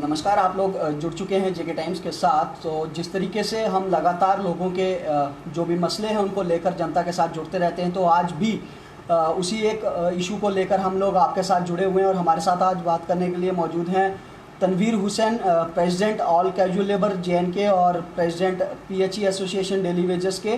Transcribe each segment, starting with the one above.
नमस्कार। आप लोग जुड़ चुके हैं जेके टाइम्स के साथ। तो जिस तरीके से हम लगातार लोगों के जो भी मसले हैं उनको लेकर जनता के साथ जुड़ते रहते हैं, तो आज भी उसी एक इशू को लेकर हम लोग आपके साथ जुड़े हुए हैं। और हमारे साथ आज बात करने के लिए मौजूद हैं Tanveer Hussain, president all casual labour JNK और president PHE association daily wages के।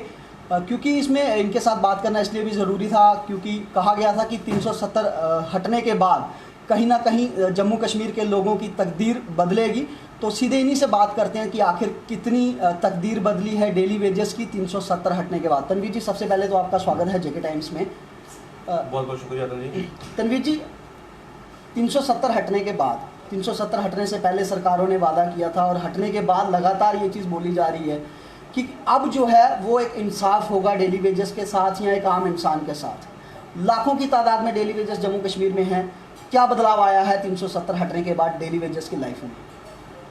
क्योंकि इसमें इनके साथ बात करना इसलिए भी ज़रूरी था क्योंकि कहा गया था कि 370 हटने के बाद कहीं ना कहीं जम्मू कश्मीर के लोगों की तकदीर बदलेगी। तो सीधे इन्हीं से बात करते हैं कि आखिर कितनी तकदीर बदली है डेली वेजेस की 370 हटने के बाद। तनवीर जी, सबसे पहले तो आपका स्वागत है जेके टाइम्स में। बहुत बहुत शुक्रिया तनवीर जी, 370 हटने के बाद, 370 हटने से पहले सरकारों ने वादा किया था और हटने के बाद लगातार ये चीज़ बोली जा रही है कि अब जो है वो एक इंसाफ होगा डेली वेजेस के साथ या एक आम इंसान के साथ। लाखों की तादाद में डेली वेजेस जम्मू कश्मीर में हैं। क्या बदलाव आया है 370 हटने के बाद डेली वेजेस की लाइफ में?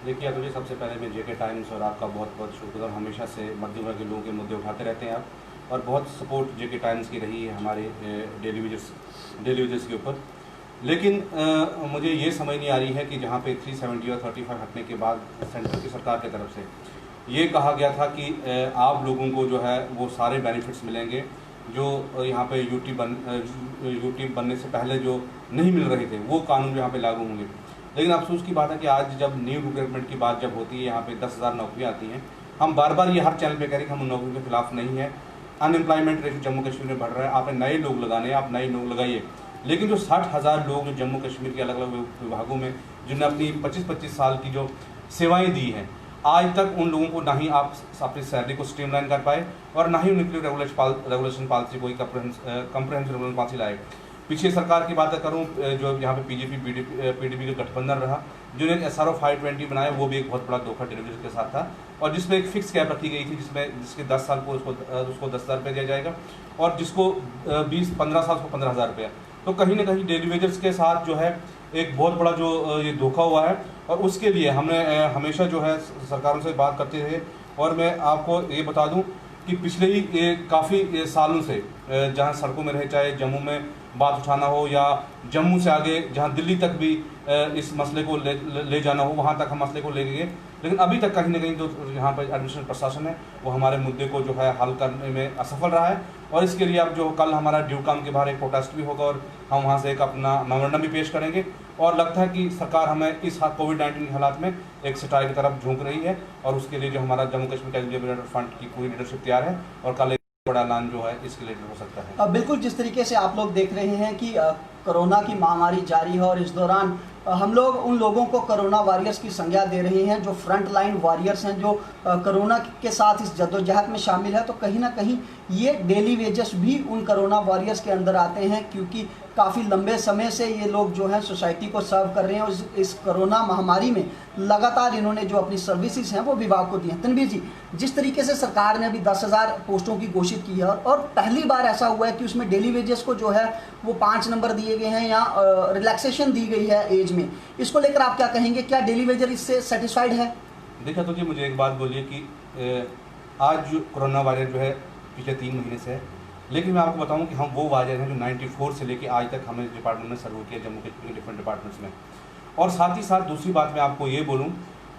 देखिए अतुल जी, सबसे पहले मैं जेके टाइम्स और आपका बहुत बहुत शुक्रगुजार। हमेशा से मध्यम वर्ग के लोगों के मुद्दे उठाते रहते हैं आप, और बहुत सपोर्ट जेके टाइम्स की रही है हमारे डेली वेजेस के ऊपर। लेकिन मुझे ये समझ नहीं आ रही है कि जहाँ पे 370 और 35 हटने के बाद सेंटर की सरकार की तरफ से ये कहा गया था कि आप लोगों को जो है वो सारे बेनिफिट्स मिलेंगे जो यहाँ पे यूटी बनने से पहले जो नहीं मिल रहे थे, वो कानून यहाँ पे लागू होंगे। लेकिन अफसोस की बात है कि आज जब न्यू रिक्रूटमेंट की बात जब होती है, यहाँ पे 10,000 नौकरियाँ आती हैं। हम बार बार ये हर चैनल पे कह रहे हैं कि हम उन नौकरियों के खिलाफ नहीं है। अनएम्प्लॉयमेंट रेट जम्मू कश्मीर में बढ़ रहा है, आपने नए लोग लगाने हैं, आप नए लोग लगाइए। लेकिन जो 60,000 लोग जो जम्मू कश्मीर के अलग अलग विभागों में जिन्होंने अपनी 25-25 साल की जो सेवाएँ दी हैं, आज तक उन लोगों को ना ही आप अपनी सैलरी को स्ट्रीमलाइन कर पाए और ना ही उनके लिए रेगुलेशन पॉलिसी कोई कंप्रहेंसिव रेगुलेशन पॉलिसी लाए। पिछली सरकार की बात करूं, जो यहाँ पे PJP PDP का गठबंधन रहा, जिन्होंने SRO 520 बनाया, वो भी एक बहुत बड़ा धोखा टेलीविजन के साथ था। और जिसमें एक फिक्स कैप रखी गई थी जिसके 10 साल को उसको 10,000 रुपये दिया जाएगा और जिसको 15 साल को 15,000 रुपया। तो कहीं ना कहीं डेली वेजर्स के साथ जो है एक बहुत बड़ा जो ये धोखा हुआ है, और उसके लिए हमने हमेशा जो है सरकारों से बात करते रहे। और मैं आपको ये बता दूं कि पिछले ही काफ़ी सालों से जहां सड़कों में रहे, चाहे जम्मू में बात उठाना हो या जम्मू से आगे जहां दिल्ली तक भी इस मसले को ले जाना हो, वहां तक हम मसले को ले गए। लेकिन अभी तक कहीं ना कहीं जो यहाँ पर एडमिनिस्ट्रेशन प्रशासन है वो हमारे मुद्दे को जो है हल करने में असफल रहा है। और इसके लिए अब जो कल हमारा ड्यूकाम के बाहर एक प्रोटेस्ट भी होगा और हम वहाँ से एक अपना मेमोरेंडम भी पेश करेंगे। और लगता है कि सरकार हमें इस कोविड-19 के हालात में एक सच्चाई की तरफ झोंक रही है, और उसके लिए जो हमारा जम्मू कश्मीर कैजुअल फंड की पूरी लीडरशिप तैयार है और कल एक बड़ा ऐलान जो है इसके लिए हो सकता है। बिल्कुल, जिस तरीके से आप लोग देख रहे हैं कि कोरोना की महामारी जारी है और इस दौरान हम लोग उन लोगों को कोरोना वॉरियर्स की संज्ञा दे रहे हैं जो फ्रंट लाइन वॉरियर्स हैं, जो कोरोना के साथ इस जद्दोजहद में शामिल है। तो कहीं ना कहीं ये डेली वेजेस भी उन कोरोना वॉरियर्स के अंदर आते हैं, क्योंकि काफ़ी लंबे समय से ये लोग जो हैं सोसाइटी को सर्व कर रहे हैं। और इस कोरोना महामारी में लगातार इन्होंने जो अपनी सर्विसेज हैं वो विभाग को दी हैं। तनवीर जी, जिस तरीके से सरकार ने अभी 10,000 पोस्टों की घोषित की है और पहली बार ऐसा हुआ है कि उसमें डेली वेजेस को जो है वो 5 नंबर दिए गए हैं या रिलैक्सेशन दी गई है एज में, इसको लेकर आप क्या कहेंगे? क्या डेली वेजर इससे सेटिस्फाइड है? देखा तो जी, मुझे एक बात बोलिए कि आज जो कोरोना वायरस जो है पिछले 3 महीने से है, लेकिन मैं आपको बताऊं कि हम वो वायरस हैं जो 94 से लेके आज तक हमें डिपार्टमेंट में सर्व किया, जम्मू कश्मीर के डिफरेंट डिपार्टमेंट्स में। और साथ ही साथ दूसरी बात मैं आपको ये बोलूं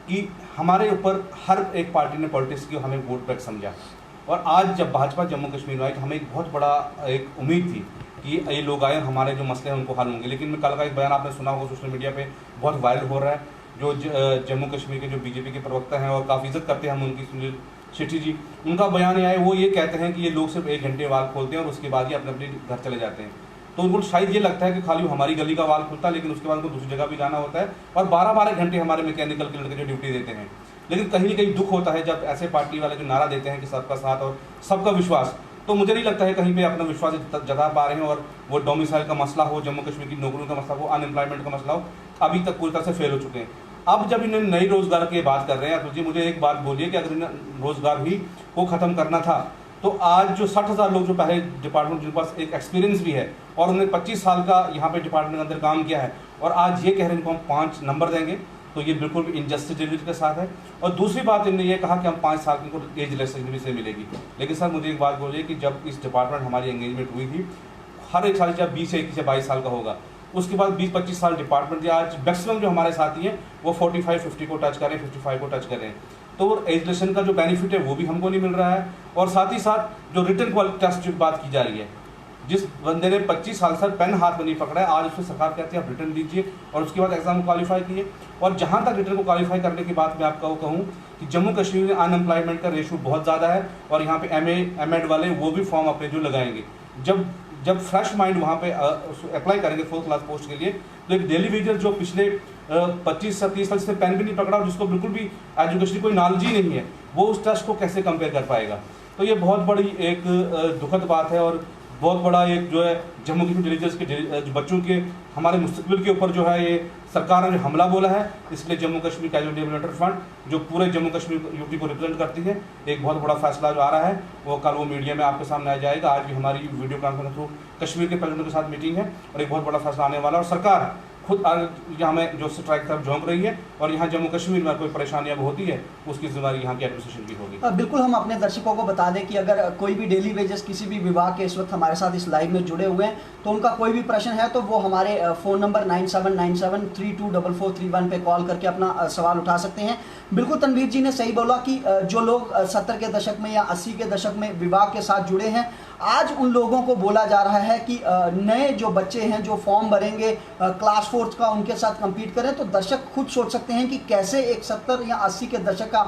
कि हमारे ऊपर हर एक पार्टी ने पॉलिटिक्स की हमें वोट बैंक समझा। और आज जब भाजपा जम्मू कश्मीर में आई तो हमें एक बहुत बड़ा एक उम्मीद थी कि ये लोग आए, हमारे जो मसले हैं उनको हल होंगे। लेकिन कल का एक बयान आपने सुना होगा, सोशल मीडिया पे बहुत वायरल हो रहा है, जो जम्मू कश्मीर के जो BJP के प्रवक्ता हैं और काफ़ी इज्जत करते हैं हम उनकी, सुनील शेट्टी जी, उनका बयान आया, वो ये कहते हैं कि ये लोग सिर्फ 1 घंटे वाल खोलते हैं और उसके बाद ही अपने अपने घर चले जाते हैं। तो उनको शायद ये लगता है कि खाली हमारी गली का वाल खुलता है, लेकिन उसके बाद उनको दूसरी जगह भी जाना होता है और 12-12 घंटे हमारे मैकेनिकल के लड़के जो ड्यूटी देते हैं। लेकिन कहीं ना कहीं दुख होता है जब ऐसे पार्टी वाले जो नारा देते हैं कि सबका साथ और सबका विश्वास, तो मुझे नहीं लगता है कहीं पे अपना विश्वास जता पा रहे हैं। और वो डोमिसाइल का मसला हो, जम्मू कश्मीर की नौकरियों का मसला हो, अनएम्प्लॉयमेंट का मसला हो, अभी तक पूरी तरह से फेल हो चुके हैं। अब जब इन्हें नई रोजगार की बात कर रहे हैं तो जी मुझे एक बात बोलिए कि अगर इन्हें रोजगार ही को ख़त्म करना था तो आज जो 60,000 लोग जो पहले डिपार्टमेंट जिनके पास एक एक्सपीरियंस भी है और उन्हें 25 साल का यहाँ पे डिपार्टमेंट के अंदर काम किया है, और आज ये कह रहे हैं इनको हम 5 नंबर देंगे, तो ये बिल्कुल भी इनजस्टिस डिलीवरी के साथ है। और दूसरी बात, इन्होंने ये कहा कि हम 5 साल की इनको एज रिलैक्सेशन भी से मिलेगी। लेकिन सर मुझे एक बात बोलिए कि जब इस डिपार्टमेंट हमारी एंगेजमेंट हुई थी, हर एक साल जब 20 से 21 से 22 साल का होगा, उसके बाद 20-25 साल डिपार्टमेंट दिया। आज मैक्सिमम जो हमारे साथी हैं वो 45-50 को टच करें, 55 को टच करें, तो एजुकेशन का जो बेनिफिट है वो भी हमको नहीं मिल रहा है। और साथ ही साथ जो रिटन क्वालिटी टेस्ट की बात की जा रही है, जिस बंदे ने 25 साल से पेन हाथ में नहीं पकड़ा है, आज उसको सरकार कहती है आप रिटर्न दीजिए और उसके बाद एग्जाम क्वालिफाई किए। और जहाँ तक रिटर्न को क्वालिफाई करने की बात मैं आपको कहूँ कि जम्मू कश्मीर में अनएम्प्लॉयमेंट का रेशो बहुत ज़्यादा है और यहाँ पे MA, MEd वाले वो भी फॉर्म अपने जो लगाएंगे, जब फ्रेश माइंड वहाँ पे अप्लाई करेंगे 4th क्लास पोस्ट के लिए, तो एक डेली वेजर जो पिछले 25 से 30 साल से पेन भी नहीं पकड़ा और जिसको बिल्कुल भी एजुकेशन की कोई नॉलेज ही नहीं है, वो उस टेस्ट को कैसे कंपेयर कर पाएगा। तो ये बहुत बड़ी एक दुखद बात है और बहुत बड़ा एक जो है जम्मू कश्मीर डिलीजर्स के बच्चों के हमारे मुस्तकबिल के ऊपर जो है ये सरकार ने जो हमला बोला है, इसलिए Jammu Kashmir casual development fund जो पूरे जम्मू कश्मीर यूटी को रिप्रेजेंट करती है, एक बहुत बड़ा फैसला जो आ रहा है वो कल वो मीडिया में आपके सामने आ जाएगा। आज भी हमारी वीडियो कॉन्फ्रेंस थ्रू कश्मीर के प्रेसिडेंट के साथ मीटिंग है और एक बहुत बड़ा फैसला आने वाला है और सरकार खुद यहाँ में जो स्ट्राइक तरफ झोंक रही है और यहाँ जम्मू कश्मीर में कोई परेशानी अब होती है उसकी जिम्मेदारी यहाँ की एडमिनिस्ट्रेशन की होगी। बिल्कुल, हम अपने दर्शकों को बता दें कि अगर कोई भी डेली वेजेस किसी भी विभाग के इस वक्त हमारे साथ इस लाइव में जुड़े हुए हैं तो उनका कोई भी प्रश्न है तो वो हमारे फ़ोन नंबर 9797324431 पे कॉल करके अपना सवाल उठा सकते हैं। बिल्कुल तनवीर जी ने सही बोला कि जो लोग 70 के दशक में या 80 के दशक में विभाग के साथ जुड़े हैं, आज उन लोगों को बोला जा रहा है कि नए जो बच्चे हैं जो फॉर्म भरेंगे क्लास 4th का, उनके साथ compete करें। तो दर्शक खुद सोच सकते हैं कि कैसे एक 70 या 80 के दशक का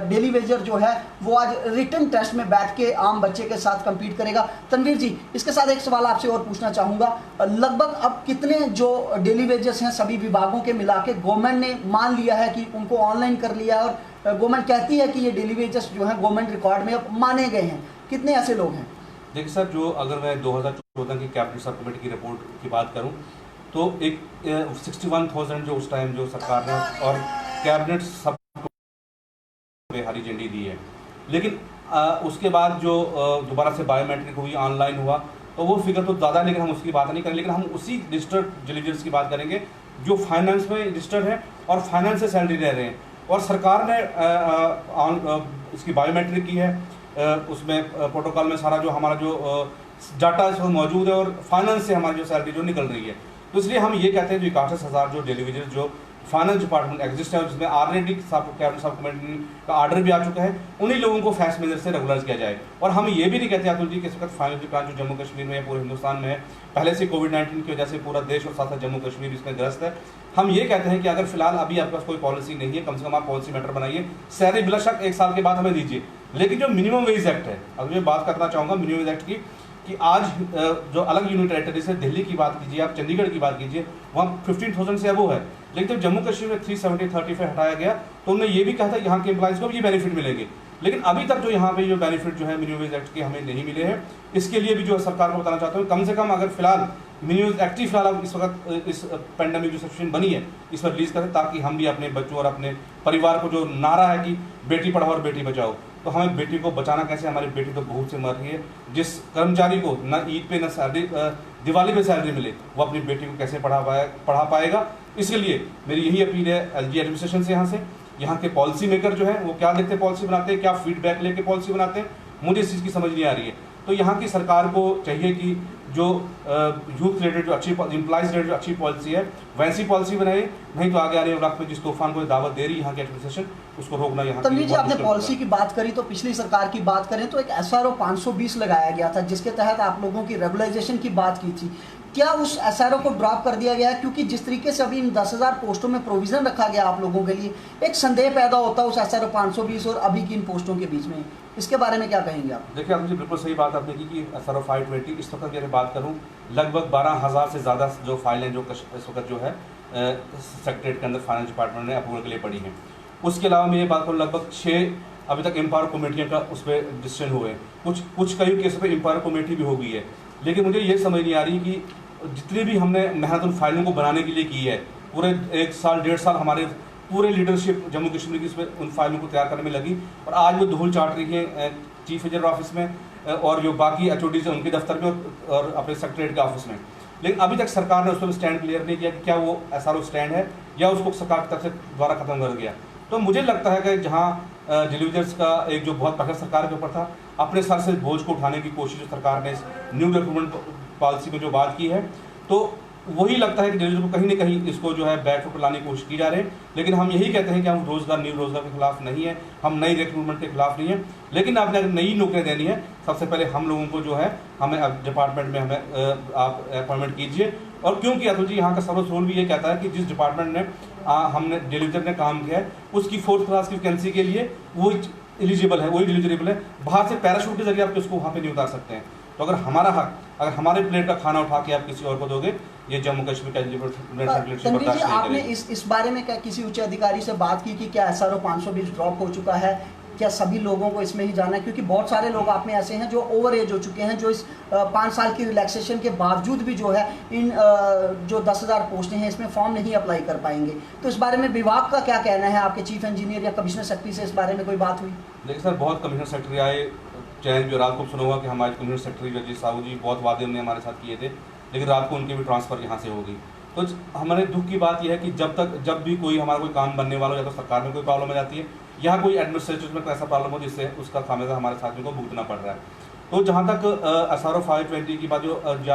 डेली वेजर जो है वो आज रिटन टेस्ट में बैठ के आम बच्चे के साथ compete करेगा। तनवीर जी, इसके साथ एक सवाल आपसे और पूछना चाहूँगा, लगभग अब कितने जो डेली वेजर्स हैं सभी विभागों के मिला के गवर्नमेंट ने मान लिया है कि उनको ऑनलाइन कर लिया है और गवर्नमेंट कहती है कि ये डेली वेजर्स जो हैं गवर्नमेंट रिकॉर्ड में अब माने गए हैं, कितने ऐसे लोग हैं? देखिए सर, जो अगर मैं 2014 की कैबिनेट सब कमेटी की रिपोर्ट की बात करूं तो एक 61,000 जो उस टाइम जो सरकार ने और कैबिनेट सब हरी झंडी दी है, लेकिन उसके बाद जो दोबारा से बायोमेट्रिक हुई, ऑनलाइन हुआ, तो वो फिगर तो ज़्यादा है, लेकिन हम उसकी बात नहीं करेंगे। लेकिन हम उसी रजिस्टर्ड डिलीजर्स की बात करेंगे जो फाइनेंस में रजिस्टर्ड है और फाइनेंस से सैलरी ले रहे हैं और सरकार ने इसकी बायोमेट्रिक की है, उसमें प्रोटोकॉल में सारा जो हमारा जो डाटा है मौजूद है और फाइनेंस से हमारी जो सैलरी जो निकल रही है। तो इसलिए हम ये कहते हैं जो 61,000 जो डेली वेजेस जो फाइनेंस डिपार्टमेंट एग्जिस्ट है और जिसमें ऑलरेडी कैबिनेट सब कमेटी का आर्डर भी आ चुका है, उन्हीं लोगों को फैक्स मेजर से रेगुलराइज किया जाए। और हम ये भी नहीं कहते अतुल जी कि इस वक्त फाइनेंस डिपार्टमेंट जो जम्मू कश्मीर में है, पूरे हिंदुस्तान में है, पहले से कोविड-19 की वजह से पूरा देश और साथ साथ जम्मू कश्मीर इसमें ग्रस्त है। हम ये कहते हैं कि अगर फिलहाल अभी आपके पास कोई पॉलिसी नहीं है, कम से कम आप पॉलिसी मैटर बनाइए, सैलरी बेशक 1 साल के बाद हमें दीजिए, लेकिन जो मिनिमम वेज एक्ट है, अब मैं बात करना चाहूँगा मिनिमम वेज एक्ट की, कि आज जो अलग यूनियन टेरिटरी से दिल्ली की बात कीजिए, आप चंडीगढ़ की बात कीजिए, वहाँ 15,000 से अबो है, लेकिन जब जम्मू कश्मीर में 370-30 हटाया गया तो उन्होंने ये भी कहा था यहाँ के एम्प्लॉइज़ को भी ये बेनिफिट मिलेंगे, लेकिन अभी तक जो यहाँ पे जो बेनिफिट जो है मिनिमम वेज एक्ट के हमें नहीं मिले हैं। इसके लिए भी जो है सरकार को बताना चाहता हूँ, कम से कम अगर फिलहाल मिनिमम वेज एक्ट ही फिलहाल इस वक्त इस पेंडेमिक जो सिचुएशन बनी है इस पर रिलीज करें, ताकि हम भी अपने बच्चों और अपने परिवार को जो नारा है कि बेटी पढ़ाओ और बेटी बचाओ, तो हमें बेटी को बचाना कैसे, हमारी बेटी तो भूख से मर रही है। जिस कर्मचारी को न ईद पे न सैलरी दिवाली पे सैलरी मिले, वो अपनी बेटी को कैसे पढ़ा पाएगा। इसके लिए मेरी यही अपील है एलजी एडमिनिस्ट्रेशन से, यहाँ के पॉलिसी मेकर जो है वो क्या देखते हैं पॉलिसी बनाते हैं, क्या फीडबैक लेके पॉलिसी बनाते हैं, मुझे इस चीज़ की समझ नहीं आ रही है। तो यहाँ की सरकार को चाहिए कि जो यूथ रिलेटेड जो अच्छी एम्प्लॉइज रिलेटेड जो अच्छी पॉलिसी है वैसी पॉलिसी बनाए, नहीं तो आगे आ रहे वक्त में जिस तूफान को दावत दे रही है यहाँ की एडमिनिस्ट्रेशन, उसको रोकना यहाँ। तनवीर जी, आपने पॉलिसी की बात करी तो पिछली सरकार की बात करें तो एक SRO 520 लगाया गया था जिसके तहत आप लोगों की रेगुलराइजेशन की बात की थी। क्या उस SRO को ड्रॉप कर दिया गया है? क्योंकि जिस तरीके से अभी इन 10,000 पोस्टों में प्रोविजन रखा गया आप लोगों के लिए, एक संदेह पैदा होता है उस SRO 520 और अभी की इन पोस्टों के बीच में, इसके बारे में क्या कहेंगे आप? देखिए आप मुझे बिल्कुल सही बात आपने की कि SRO 520 इस वक्त अगर बात करूँ लगभग 12,000 से ज़्यादा जो फाइलें जो इस वक्त जो है सेक्रेटरीट के अंदर फाइनेंस डिपार्टमेंट ने अप्रूवल के लिए पड़ी हैं। उसके अलावा मैं ये बात करूँ लगभग 6 अभी तक एम्पावर कमेटियों का उस पर डिसीजन हुए, कुछ कई केसों पर एम्पावर कमेटी भी हो गई है। लेकिन मुझे ये समझ नहीं आ रही कि जितनी भी हमने मेहनत उन फाइलों को बनाने के लिए की है, पूरे 1 साल 1.5 साल हमारे पूरे लीडरशिप जम्मू कश्मीर की इसमें उन फाइलों को तैयार करने में लगी और आज वो धूल चाट रही है चीफ एजेंट ऑफिस में और जो बाकी HODs हैं उनके दफ्तर में और अपने सेक्रेटरीट के ऑफिस में। लेकिन अभी तक सरकार ने उस पर स्टैंड क्लियर नहीं किया कि क्या वो SRO स्टैंड है या उसको सरकार की तरफ से द्वारा खत्म कर दिया। तो मुझे लगता है कि जहाँ डिलीवर्स का एक जो बहुत प्रेशर सरकार के ऊपर था, अपने सर से बोझ को उठाने की कोशिश सरकार ने इस न्यू रिक्रूटमेंट पॉलिसी में जो बात की है, तो वही लगता है कि डेली को कहीं ना कहीं इसको जो है बैक फुट लाने की कोशिश की जा रही है। लेकिन हम यही कहते हैं कि हम रोजगार न्यू रोजगार के खिलाफ नहीं है, हम नई रिक्रूटमेंट के खिलाफ नहीं है, लेकिन आपने अगर नई नौकरियां देनी है सबसे पहले हम लोगों को जो है हमें डिपार्टमेंट में हमें आप अपॉइंटमेंट कीजिए। और क्योंकि अतुल जी यहाँ का सर्विस रूल भी ये कहता है कि जिस डिपार्टमेंट ने हमने डेलीवेजर ने काम किया है उसकी 4th क्लास की वैकेंसी के लिए वो एलिजिबल है, वही एलिजिबल है। बाहर से पैराशूट के जरिए आप उसको वहाँ पे नहीं उतार सकते हैं। तो अगर हमारा हक, अगर हमारे प्लेट का खाना उठा के आप किसी और को दोगे, ये जम्मू कश्मीर का तनवीर जी, आपने इस बारे में क्या किसी उच्च अधिकारी से बात की कि क्या SRO 520 ड्रॉप हो चुका है, क्या सभी लोगों को इसमें ही जाना है? क्योंकि बहुत सारे लोग आप में ऐसे हैं जो ओवर एज हो चुके हैं, जो इस 5 साल की रिलैक्सेशन के बावजूद भी जो है इन जो 10,000 पोस्टें हैं इसमें फॉर्म नहीं अप्लाई कर पाएंगे। तो इस बारे में विभाग का क्या कहना है? आपके चीफ इंजीनियर या कमिश्नर सेक्रेटरी से इस बारे में कोई बात हुई? देखिए सर, बहुत कमिश्नर सेक्रेटरी आए, चैन जो रात को सुना हुआ कि हमारे कमिश्नर सेक्रेटरी रजीत साहू जी बहुत वादे उन्होंने हमारे साथ किए थे, लेकिन रात को उनके भी ट्रांसफ़र यहाँ से होगी। तो हमारे दुख की बात यह है कि जब भी कोई हमारा कोई काम बनने वाला हो, या तो सरकार में कोई प्रॉब्लम आ जाती है या कोई एडमिनिस्ट्रेटिव में कोई ऐसा प्रॉब्लम हो जिससे उसका खामियाजा हमारे साथियों को भुगतना पड़ रहा है। तो जहाँ तक SRO 520 की बात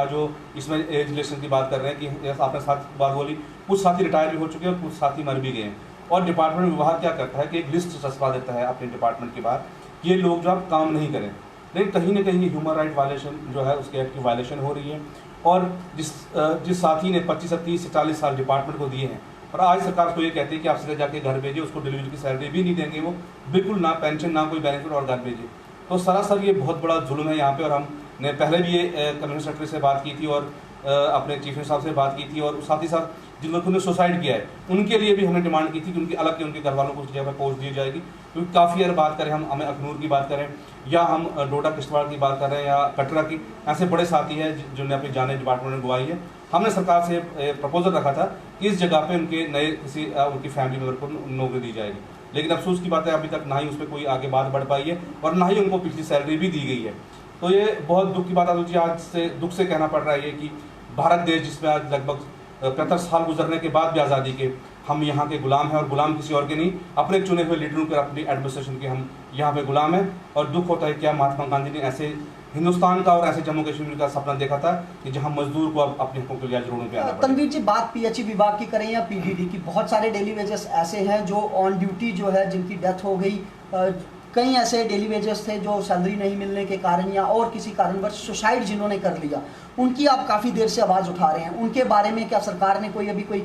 जो इसमें एज रिलेशन की बात कर रहे हैं कि जैसा आपने साथ बात बोली, कुछ साथी रिटायर भी हो चुके हैं और कुछ साथी मर भी गए हैं। और डिपार्टमेंट विभाग क्या करता है कि एक लिस्ट चस्पा देता है अपने डिपार्टमेंट के बाद, ये लोग जो आप काम नहीं करें, लेकिन कहीं ना कहीं ह्यूमन राइट वायलेशन जो है उसके एक्ट की वायलेशन हो रही है। और जिस साथी ने 25 से 30 से 40 साल डिपार्टमेंट को दिए हैं और आज सरकार उसको ये कहती है कि आप सीधे जाके घर भेजिए, उसको डिलीवरी की सैलरी भी नहीं देंगे, वो बिल्कुल ना पेंशन ना कोई बेनिफिट, और घर भेजिए। तो सरासर ये बहुत बड़ा जुल्म है यहाँ पे। और हमने पहले भी ये कमिश्नर सेक्रेटरी से बात की थी और अपने चीफ मिनिस्टर साहब से बात की थी, और साथ ही साथ जिन लोगों ने सुसाइड किया है उनके लिए भी हमने डिमांड की थी कि उनकी अलग के उनके घर वालों को उस जगह पर पोस्ट दी जाएगी। क्योंकि काफ़ी अगर बात करें हमें अखनूर की बात करें या हम डोडा किश्तवाड़ की बात कर रहे हैं या कटरा की, ऐसे बड़े साथी हैं जिन्होंने अपनी जाने डिपार्टमेंट में गवाई है। हमने सरकार से प्रपोजल रखा था कि इस जगह पे उनके नए किसी उनकी फैमिली मेम्बर को नौकरी दी जाएगी, लेकिन अफसोस की बात है अभी तक ना ही उस पर कोई आगे बात बढ़ पाई है और ना ही उनको पिछली सैलरी भी दी गई है। तो ये बहुत दुख की बात है। आज से दुख से कहना पड़ रहा है ये कि भारत देश जिसमें आज लगभग 75 साल गुजरने के बाद भी आज़ादी के हम यहाँ के गुलाम हैं, और गुलाम किसी और के नहीं, अपने चुने हुए लीडरों के, अपनी एडमिनिस्ट्रेशन के हम यहाँ पे गुलाम हैं। और दुख होता है क्या महात्मा गांधी ने ऐसे हिंदुस्तान का और ऐसे जम्मू कश्मीर का सपना देखा था कि जहां मजदूर को अपने हकों के लिए रोडों पे आना पड़े। तनवीर जी, बात PHE विभाग की करें या PDD की, बहुत सारे डेली वेजेस ऐसे हैं जो ऑन ड्यूटी जो है जिनकी डेथ हो गई, कई ऐसे डेली वेजेस थे जो सैलरी नहीं मिलने के कारण या और किसी कारणवश सुसाइड जिन्होंने कर लिया, उनकी आप काफ़ी देर से आवाज़ उठा रहे हैं। उनके बारे में क्या सरकार ने कोई अभी कोई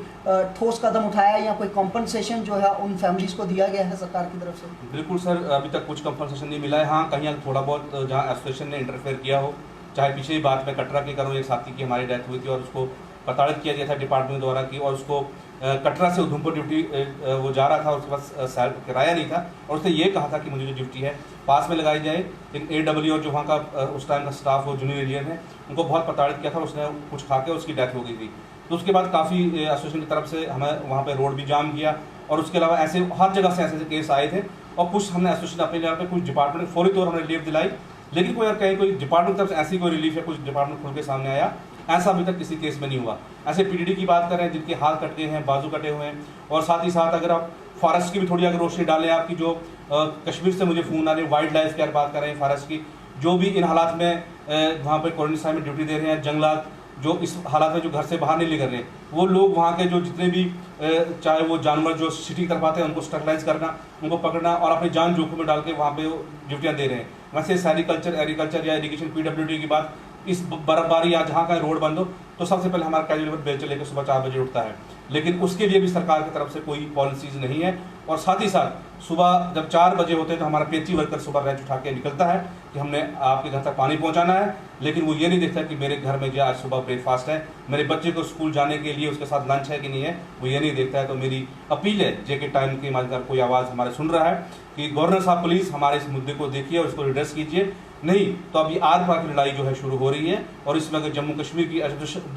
ठोस कदम उठाया या कोई कॉम्पनसेशन जो है उन फैमिलीज को दिया गया है सरकार की तरफ से? बिल्कुल सर, अभी तक कुछ कॉम्पनसेशन नहीं मिला है। हाँ, कहीं थोड़ा बहुत जहाँ एसोसिएशन ने इंटरफेयर किया हो, चाहे पिछली बात में कटरा की करूँ, एक साथी की हमारी डेथ हुई थी और उसको प्रताड़ित किया गया था डिपार्टमेंट द्वारा की, और उसको कटरा से उधमपुर ड्यूटी वो जा रहा था, उसके पास किराया नहीं था और उसने ये कहा था कि मुझे जो ड्यूटी है पास में लगाई जाए। लेकिन AW और जो वहाँ का उस टाइम का स्टाफ वो जूनियर इंजीनियर है, उनको बहुत प्रताड़ित किया था, उसने कुछ खा के उसकी डेथ हो गई थी। तो उसके बाद काफ़ी एसोसिएशन की तरफ से हमें वहाँ पे रोड भी जाम किया, और उसके अलावा ऐसे हर जगह से ऐसे केस आए थे, और कुछ हमने एसोसिएशन अपनी जगह पे कुछ डिपार्टमेंट फौरी तौर हमने रिलीफ दिलाई, लेकिन कोई अगर कहीं कोई डिपार्टमेंट की तरफ से ऐसी कोई रिलीफ या कुछ डिपार्टमेंट खुल के सामने आया, ऐसा अभी तक किसी केस में नहीं हुआ। ऐसे PDD की बात करें जिनके हाथ कट गए हैं, बाजू कटे हुए हैं, और साथ ही साथ अगर आप फॉरेस्ट की भी थोड़ी अगर रोशनी डालें, आपकी जो कश्मीर से मुझे फ़ोन आ रहे हैं, वाइल्ड लाइफ की अगर बात करें फॉरेस्ट की, जो भी इन हालात में वहाँ पर कोरोना में ड्यूटी दे रहे हैं, जंगलात जो इस हालात में जो घर से बाहर नहीं निकल रहे, वो लोग वहाँ के जो जितने भी चाहे वो जानवर जो सिटी की तरफ आते हैं उनको स्टरलाइज करना, उनको पकड़ना और अपनी जान जोखिम में डाल के वहाँ पे ड्यूटियाँ दे रहे हैं। वैसे सेरिकल्चर, एग्रीकल्चर या इरिगेशन, PWD की बात, इस बर्फबारी या जहाँ का रोड बंद हो तो सबसे पहले हमारा कैजुअल बेचर लेकर सुबह 4 बजे उठता है, लेकिन उसके लिए भी सरकार की तरफ से कोई पॉलिसीज नहीं है। और साथ ही साथ सुबह जब 4 बजे होते हैं तो हमारा पेची वर्कर सुबह रैंच उठा के निकलता है कि हमने आपके घर तक पानी पहुंचाना है, लेकिन वो ये नहीं देखता कि मेरे घर में जो आज सुबह ब्रेकफास्ट है, मेरे बच्चे को स्कूल जाने के लिए उसके साथ लंच है कि नहीं है, वो ये नहीं देखता है। तो मेरी अपील है JK टाइम के माध्यम कोई आवाज़ हमारे सुन रहा है कि गवर्नर साहब प्लीज़ हमारे इस मुद्दे को देखिए और इसको एड्रेस कीजिए, नहीं तो अभी आर पार की लड़ाई जो है शुरू हो रही है, और इसमें अगर जम्मू कश्मीर की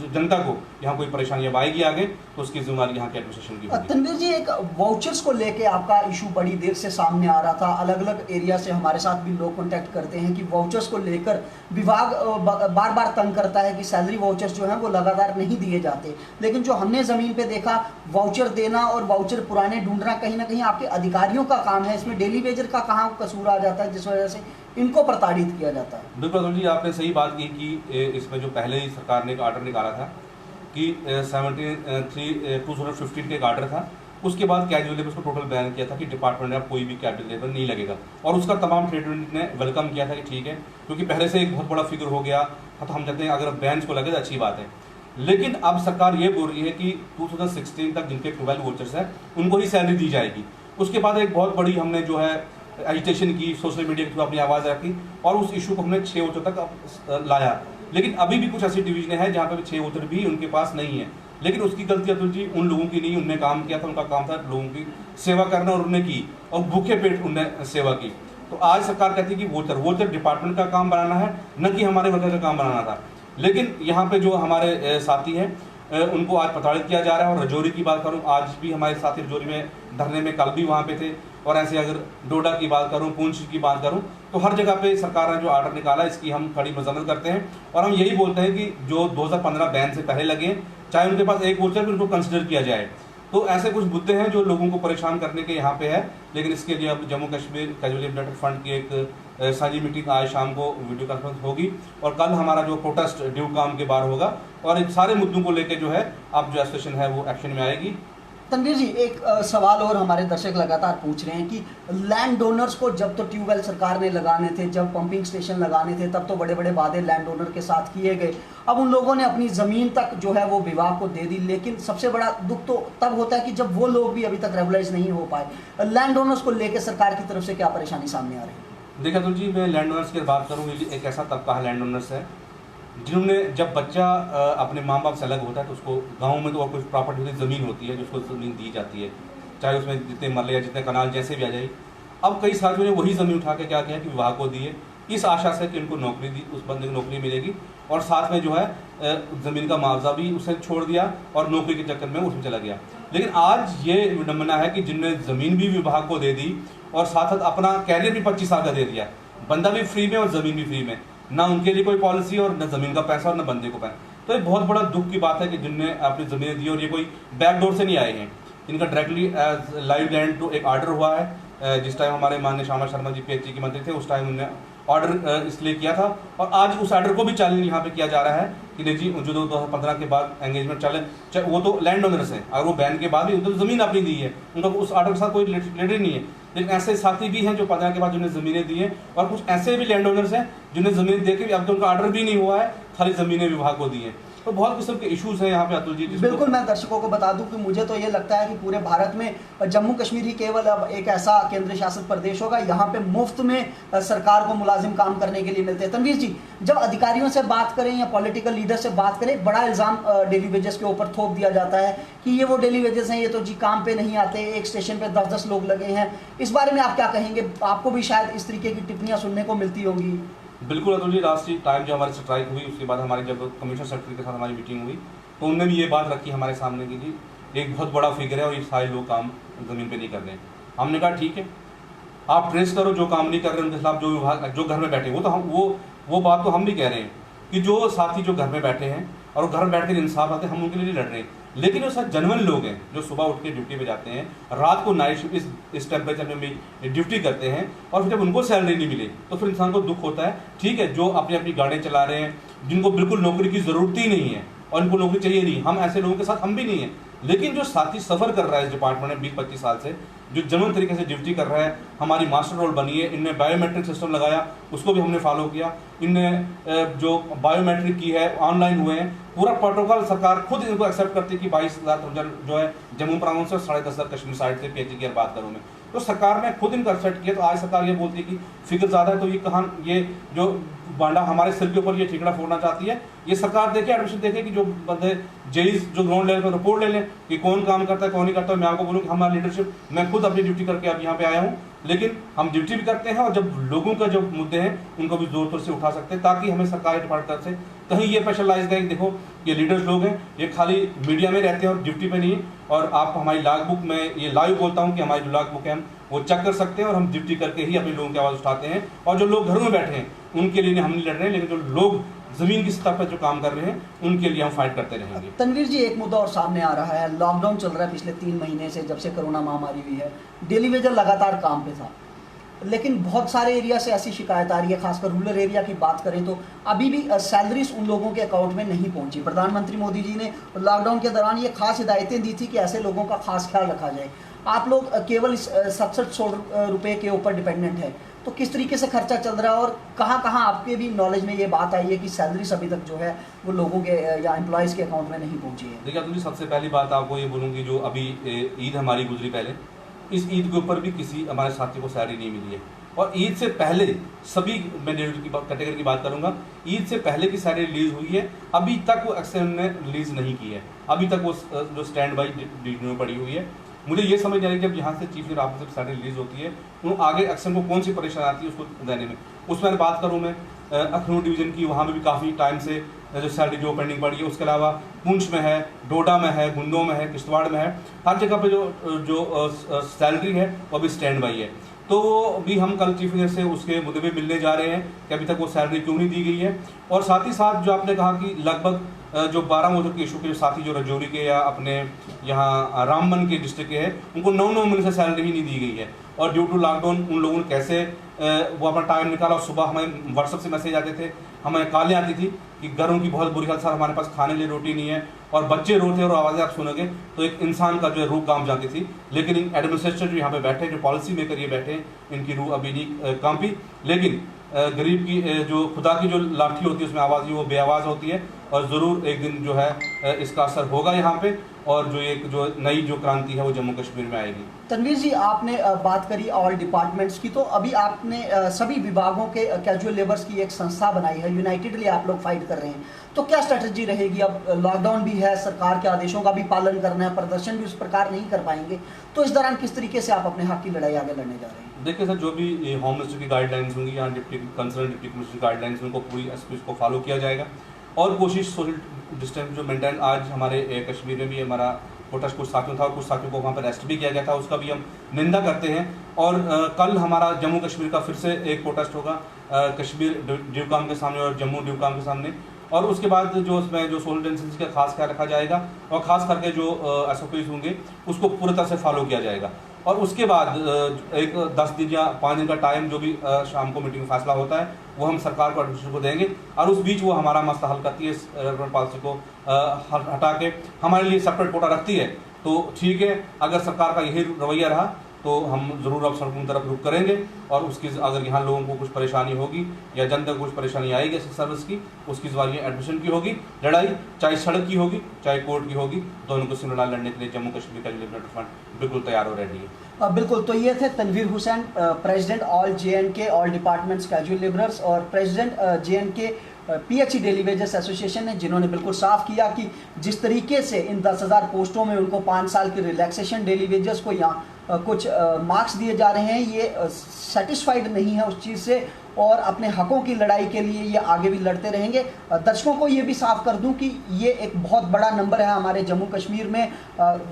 जनता को यहाँ कोई परेशानी आएगी आगे तो उसकी जिम्मेदारी यहाँ के एडमिनिस्ट्रेशन की होगी। तनवीर जी, एक वाउचर्स को लेके आपका इशू बड़ी देर से सामने आ रहा था, अलग अलग एरिया से हमारे साथ भी लोग कॉन्टैक्ट करते हैं कि वाउचर्स को लेकर विभाग बार बार तंग करता है कि सैलरी वाउचर्स जो हैं वो लगातार नहीं दिए जाते, लेकिन जो हमने ज़मीन पे देखा, वाउचर देना और वाउचर पुराने ढूंढना कहीं ना कहीं आपके अधिकारियों का काम है, इसमें डेली वेजर का कहाँ कसूर आ जाता है जिस वजह से इनको प्रताड़ित किया जाता है? बिल्कुल अतुल जी, आपने सही बात की कि इसमें जो पहले ही सरकार ने एक आर्डर निकाला था कि 2015 के एक आर्डर था, उसके बाद कैजुअल लेबर को टोटल बैन किया था कि डिपार्टमेंट में अब कोई भी कैजुअल लेबर नहीं लगेगा, और उसका तमाम ट्रेड यूनियन ने वेलकम किया था कि ठीक है, क्योंकि पहले से एक बहुत बड़ा फिगर हो गया, तो हम चाहते हैं अगर बैन को लगे तो अच्छी बात है। लेकिन अब सरकार ये बोल रही है कि 2016 तक जिनके 12 वोचर्स हैं उनको ही सैलरी दी जाएगी। उसके बाद एक बहुत बड़ी हमने जो है एजिटेशन की, सोशल मीडिया के थ्रू अपनी आवाज़ रखी और उस इशू को हमने 6 वोचर तक लाया। लेकिन अभी भी कुछ ऐसी डिवीजन है जहाँ पर 6 वोचर भी उनके पास नहीं है, लेकिन उसकी गलती अतुल जी उन लोगों की नहीं, उनने काम किया था, उनका काम था लोगों की सेवा करना और उन्हें की, और भूखे पेट उनने सेवा की। तो आज सरकार कहती है कि वोचर डिपार्टमेंट का काम बनाना है, न कि हमारे वर्कर का काम बनाना था। लेकिन यहाँ पे जो हमारे साथी हैं उनको आज प्रताड़ित किया जा रहा है। और रजौरी की बात करूँ, आज भी हमारे साथी रजौरी में धरने में कल भी वहाँ पे थे, और ऐसे अगर डोडा की बात करूँ, पुंछ की बात करूँ, तो हर जगह पे सरकार ने जो आर्डर निकाला इसकी हम कड़ी मजम्मत करते हैं। और हम यही बोलते हैं कि जो 2015 बैन से पहले लगे, चाहे उनके पास एक वोचर भी, उनको कंसिडर किया जाए। तो ऐसे कुछ मुद्दे हैं जो लोगों को परेशान करने के यहाँ पे है। लेकिन इसके लिए अब Jammu Kashmir casual labour fund की एक साझी मीटिंग आज शाम को वीडियो कॉन्फ्रेंस होगी, और कल हमारा जो प्रोटेस्ट ड्यू काम के बाहर होगा, और इन सारे मुद्दों को लेकर जो है अब जो एसोसिएशन है वो एक्शन में आएगी। तनवीर जी, एक सवाल और हमारे दर्शक लगातार पूछ रहे हैं कि लैंड डोनर्स को जब तो ट्यूबवेल सरकार ने लगाने थे, जब पंपिंग स्टेशन लगाने थे, तब तो बड़े बड़े वादे लैंड डोनर के साथ किए गए। अब उन लोगों ने अपनी ज़मीन तक जो है वो विभाग को दे दी, लेकिन सबसे बड़ा दुख तो तब होता है कि जब वो लोग भी अभी तक रेगुलाइज नहीं हो पाए। लैंड डोनर्स को लेकर सरकार की तरफ से क्या परेशानी सामने आ रही है? देखा तो जी, मैं लैंड ओनर्स की बात करूँ, एक ऐसा तबका है लैंड ओनर्स है जिन्होंने, जब बच्चा अपने माँ बाप से अलग होता है तो उसको गांव में तो और कुछ प्रॉपर्टी होती है, ज़मीन होती है, जो उसको ज़मीन दी जाती है, चाहे उसमें जितने मरले या जितने कनाल जैसे भी आ जाए। अब कई साथियों ने वही ज़मीन उठा के क्या किया कि विवाह को दी है, इस आशा से कि उनको नौकरी दी, उस बंदे को नौकरी मिलेगी, और साथ में जो है ज़मीन का मुआवजा भी उसे छोड़ दिया और नौकरी के चक्कर में उसमें चला गया। लेकिन आज ये विडम्बना है कि जिनने ज़मीन भी विभाग को दे दी और साथ साथ अपना कैरियर भी 25 साल का दे दिया, बंदा भी फ्री में और ज़मीन भी फ्री में, ना उनके लिए कोई पॉलिसी और न ज़मीन का पैसा और न बंदे को पैसा। तो ये बहुत बड़ा दुख की बात है कि जिनने अपनी ज़मीनें दी, और ये कोई बैकडोर से नहीं आए हैं, इनका डायरेक्टली एज लाइव लैंड टू एक आर्डर हुआ है। जिस टाइम हमारे माननीय श्यामा शर्मा जी PHC के मंत्री थे, उस टाइम उन्होंने ऑर्डर इसलिए किया था, और आज उस ऑर्डर को भी चैलेंज यहाँ पे किया जा रहा है कि नहीं जी, जो 2015 के बाद एंगेजमेंट चले, वो तो लैंड ओनर्स हैं, अगर वो बैन के बाद भी उनको ज़मीन अपनी दी है, उनका उस ऑर्डर के साथ कोई रिलेटेड नहीं है। लेकिन ऐसे साथी भी हैं जो 15 के बाद जिन्हें ज़मीनें दी हैं, और कुछ ऐसे भी लैंड ओनर्स हैं जिन्हें ज़मीनें दे के अब तो उनका ऑर्डर भी नहीं हुआ है, खाली ज़मीनें विभाग को दी हैं। तो बहुत किस्म के इश्यूज हैं यहाँ पे अतुल जी। बिल्कुल, मैं दर्शकों को बता दूं कि मुझे तो ये लगता है कि पूरे भारत में जम्मू कश्मीर ही केवल अब एक ऐसा केंद्र शासित प्रदेश होगा यहाँ पे मुफ्त में सरकार को मुलाजिम काम करने के लिए मिलते हैं। तनवीर जी, जब अधिकारियों से बात करें या पॉलिटिकल लीडर से बात करें, बड़ा इल्ज़ाम डेली वेजेस के ऊपर थोप दिया जाता है कि ये वो डेली वेजेस हैं, ये तो जी काम पे नहीं आते, एक स्टेशन पे 10-10 लोग लगे हैं। इस बारे में आप क्या कहेंगे? आपको भी शायद इस तरीके की टिप्पणियाँ सुनने को मिलती होंगी। बिल्कुल अतुल जी, लास्ट टाइम जो हमारी स्ट्राइक हुई, उसके बाद हमारी जब कमिश्नर सेक्रेटरी के साथ हमारी मीटिंग हुई, तो उन्होंने भी ये बात रखी हमारे सामने कि जी एक बहुत बड़ा फिगर है और ये सारे लोग काम ज़मीन पे नहीं कर रहे हैं। हमने कहा ठीक है, आप ट्रेस करो जो काम नहीं कर रहे उनके खिलाफ, जो विभाग जो घर में बैठे, वो तो हम वो बात तो हम भी कह रहे हैं कि जो साथी जो घर में बैठे हैं और घर में बैठ कर इंसाफ आते हैं, हम उनके लिए लड़ रहे हैं। लेकिन वो सब जनवन लोग हैं जो सुबह उठ के ड्यूटी पे जाते हैं, रात को नाइट शिफ्ट इस टेम्परेचर में भी ड्यूटी करते हैं, और फिर जब उनको सैलरी नहीं मिले तो फिर इंसान को दुख होता है। ठीक है, जो अपनी अपनी गाड़ियाँ चला रहे हैं, जिनको बिल्कुल नौकरी की ज़रूरत ही नहीं है और इनको नौकरी चाहिए नहीं, हम ऐसे लोगों के साथ हम भी नहीं हैं। लेकिन जो साथी सफ़र कर रहा है इस डिपार्टमेंट में 20-25 साल से, जो जनवन तरीके से ड्यूटी कर रहा है, हमारी मास्टर रोल बनी है, इनने बायोमेट्रिक सिस्टम लगाया, उसको भी हमने फॉलो किया, इनने जो बायोमेट्रिक की है ऑनलाइन हुए हैं, पूरा प्रोटोकॉल सरकार खुद इनको एक्सेप्ट करती है कि 22,000 जो है जम्मू प्रांत से और 10,500 कश्मीर साइड से PHC की बात करूँ मैं, तो सरकार ने खुद इनको एक्सेप्ट किया। तो आज सरकार ये बोलती है कि फिगर ज़्यादा है, तो ये कहाँ, ये जो बांडा हमारे सिर के ऊपर ये ठिकड़ा फोड़ना चाहती है, ये सरकार देखे, एडमिशन देखे कि जो बंदे जेईस जो ग्राउंड लेवल पर रिपोर्ट ले लें कि कौन काम करता है कौन नहीं करता है। मैं आपको बोलूँ कि हमारी लीडरशिप, मैं खुद अपनी ड्यूटी करके अब यहाँ पे आया हूँ, लेकिन हम ड्यूटी भी करते हैं और जब लोगों का जो मुद्दे हैं उनको भी जोर तोर से उठा सकते हैं, ताकि हमें सरकारी डिपार्टमेंट से कहीं ये प्रेशराइज है कि देखो ये लीडर्स लोग हैं, ये खाली मीडिया में रहते हैं और ड्यूटी पे नहीं है। और आप हमारी लॉग बुक में ये लाइव बोलता हूँ कि हमारी जो लॉग बुक है हम वो चेक कर सकते हैं, और हम ड्यूटी करके ही अपने लोगों की आवाज़ उठाते हैं। और जो लोग घरों में बैठे हैं उनके लिए हम नहीं लड़ रहे हैं, लेकिन जो लोग ज़मीन की सतह पर जो काम कर रहे हैं उनके लिए हम फाइट करते रहेंगे। तनवीर जी, एक मुद्दा और सामने आ रहा है, लॉकडाउन चल रहा है पिछले 3 महीने से, जब से कोरोना महामारी हुई है, डेली वेजर लगातार काम पे था। लेकिन बहुत सारे एरिया से ऐसी शिकायत आ रही है, खासकर रूरल एरिया की बात करें तो अभी भी सैलरीज उन लोगों के अकाउंट में नहीं पहुंची। प्रधानमंत्री मोदी जी ने लॉकडाउन के दौरान ये खास हिदायतें दी थी कि ऐसे लोगों का खास ख्याल रखा जाए। आप लोग केवल 6700 रुपये के ऊपर डिपेंडेंट है, तो किस तरीके से खर्चा चल रहा है और कहाँ कहाँ आपके भी नॉलेज में ये बात आई है कि सैलरीज अभी तक जो है वो लोगों के या एम्प्लॉयज़ के अकाउंट में नहीं पहुंची है? देखिए अतुल जी, सबसे पहली बात आपको ये बोलूँगी, जो अभी ईद हमारी गुजरी पहले, इस ईद के ऊपर भी किसी हमारे साथी को सैलरी नहीं मिली है। और ईद से पहले सभी, मैं कैटेगरी की बात करूंगा, ईद से पहले की सैलरी रिलीज हुई है, अभी तक वो एक्शन ने रिलीज नहीं की है। अभी तक वो जो स्टैंड बाई में पड़ी हुई है। मुझे ये समझ नहीं आ रही जब यहाँ से चीफ मिनिस्टर ऑफिस से सैलरी रिलीज होती है तो आगे एक्शन को कौन सी परेशानी आती है उसको देने में। उसमें बात करूँ मैं अखनूर डिवीजन की, वहाँ में भी काफ़ी टाइम से जो सैलरी जो पेंडिंग पड़ी है। उसके अलावा पुंछ में है, डोडा में है, गुंदो में है, किश्तवाड़ में है, हर जगह पे जो सैलरी है वो अभी स्टैंड बाई है। तो वो भी हम कल चीफ मिनिस्टर से उसके मुद्दे पे मिलने जा रहे हैं कि अभी तक वो सैलरी क्यों नहीं दी गई है। और साथ ही साथ जो आपने कहा कि लगभग जो 12 मौजूद के इशू के जो साथी जो रजौरी के या अपने यहाँ रामबन के डिस्ट्रिक्ट के हैं, उनको 9 महीने से सैलरी ही नहीं दी गई है। और ड्यू टू लॉकडाउन उन लोगों ने कैसे वो अपना टाइम निकाला। सुबह हमें व्हाट्सएप से मैसेज आते थे, हमें कॉलें आती थी कि घरों की बहुत बुरी हालत, सर हमारे पास खाने के लिए रोटी नहीं है, और बच्चे रोते और आवाज़ें आप सुनोगे तो एक इंसान का जो है रूह कांप जाती थी। लेकिन इन एडमिनिस्ट्रेटर जो यहाँ पे बैठे, जो पॉलिसी मेकर ये बैठे हैं, इनकी रूह अभी नहीं कांपी। लेकिन गरीब की जो खुदा की जो लाठी होती है उसमें आवाज़ ही वो बेआवाज़ होती है। और ज़रूर एक दिन जो है इसका असर होगा यहाँ पे, और जो एक जो नई जो क्रांति है वो जम्मू कश्मीर में आएगी। तनवीर जी, आपने बात करी ऑल डिपार्टमेंट्स की, तो अभी आपने सभी विभागों के कैजुअल लेबर्स की एक संस्था बनाई है, यूनाइटेडली आप लोग फाइट कर रहे हैं, तो क्या स्ट्रेटजी रहेगी? अब लॉकडाउन भी है, सरकार के आदेशों का भी पालन करना है, प्रदर्शन भी उस प्रकार नहीं कर पाएंगे, तो इस दौरान किस तरीके से आप अपने हक की लड़ाई आगे लड़ने जा रहे हैं? देखिए सर, जो भी होम मिनिस्टर की गाइडलाइंस होंगी या कंसर्न डिप्टी कमिश्नर की गाइडलाइंस, उनको पूरी उसको फॉलो किया जाएगा। और कोशिश सोशल डिस्टेंस जो मेंटेन, आज हमारे कश्मीर में भी हमारा प्रोटेस्ट कुछ साथियों था और कुछ साथियों को वहाँ पर अरेस्ट भी किया गया था, उसका भी हम निंदा करते हैं। और कल हमारा जम्मू कश्मीर का फिर से एक प्रोटेस्ट होगा कश्मीर ड्यूकाम के सामने और जम्मू ड्यूकाम के सामने। और उसके बाद जो उसमें जो सोशल डिस्टेंस का खास ख्याल रखा जाएगा और ख़ास करके जो SOPs होंगे उसको पूरी तरह से फॉलो किया जाएगा। और उसके बाद एक 10 दिन या 5 दिन का टाइम, जो भी शाम को मीटिंग में फैसला होता है वो हम सरकार को एडमिनिस्ट्रेशन को देंगे, और उस बीच वो हमारा मसला हल करती है, गवर्नमेंट पॉलिसी को हटा के हमारे लिए सेपरेट कोटा रखती है तो ठीक है। अगर सरकार का यही रवैया रहा तो हम ज़रूर अब सड़कों की तरफ रुख करेंगे, और उसकी अगर यहाँ लोगों को कुछ परेशानी होगी या जनता को कुछ परेशानी आएगी इस सर्विस की, उसकी जरिए एडमिशन की होगी लड़ाई, चाहे सड़क की होगी चाहे कोर्ट की होगी, दोनों को सिर्फ लड़ाई लड़ने के लिए जम्मू कश्मीर का लिबरेटर फ्रंट बिल्कुल तैयार हो रेडी है। बिल्कुल, तो ये थे Tanveer Hussain, president all JNK all departments casual labourers और president JNK PHE daily wages association ने, जिन्होंने बिल्कुल साफ किया कि जिस तरीके से इन 10,000 पोस्टों में उनको 5 साल की रिलैक्सेशन डेली वेजेस को यहाँ कुछ मार्क्स दिए जा रहे हैं, ये सेटिस्फाइड नहीं है उस चीज़ से, और अपने हकों की लड़ाई के लिए ये आगे भी लड़ते रहेंगे। दर्शकों को ये भी साफ कर दूं कि ये एक बहुत बड़ा नंबर है हमारे जम्मू कश्मीर में।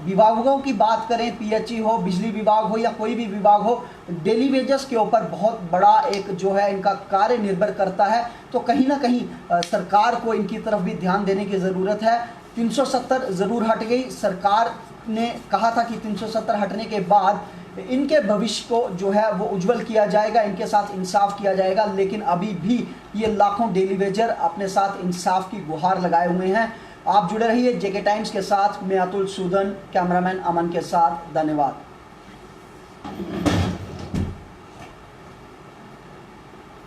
विभागों की बात करें, PHE हो, बिजली विभाग हो या कोई भी विभाग हो, डेली वेजेस के ऊपर बहुत बड़ा एक जो है इनका कार्य निर्भर करता है। तो कहीं ना कहीं सरकार को इनकी तरफ भी ध्यान देने की ज़रूरत है। 370 ज़रूर हट गई, सरकार ने कहा था कि 370 हटने के बाद इनके भविष्य को जो है वो उज्जवल किया जाएगा, इनके साथ इंसाफ किया जाएगा, लेकिन अभी भी ये लाखों डेली वेजर अपने साथ इंसाफ की गुहार लगाए हुए हैं। आप जुड़े रहिए JK टाइम्स के साथ। मैं अतुल सूदन, कैमरामैन अमन के साथ। धन्यवाद।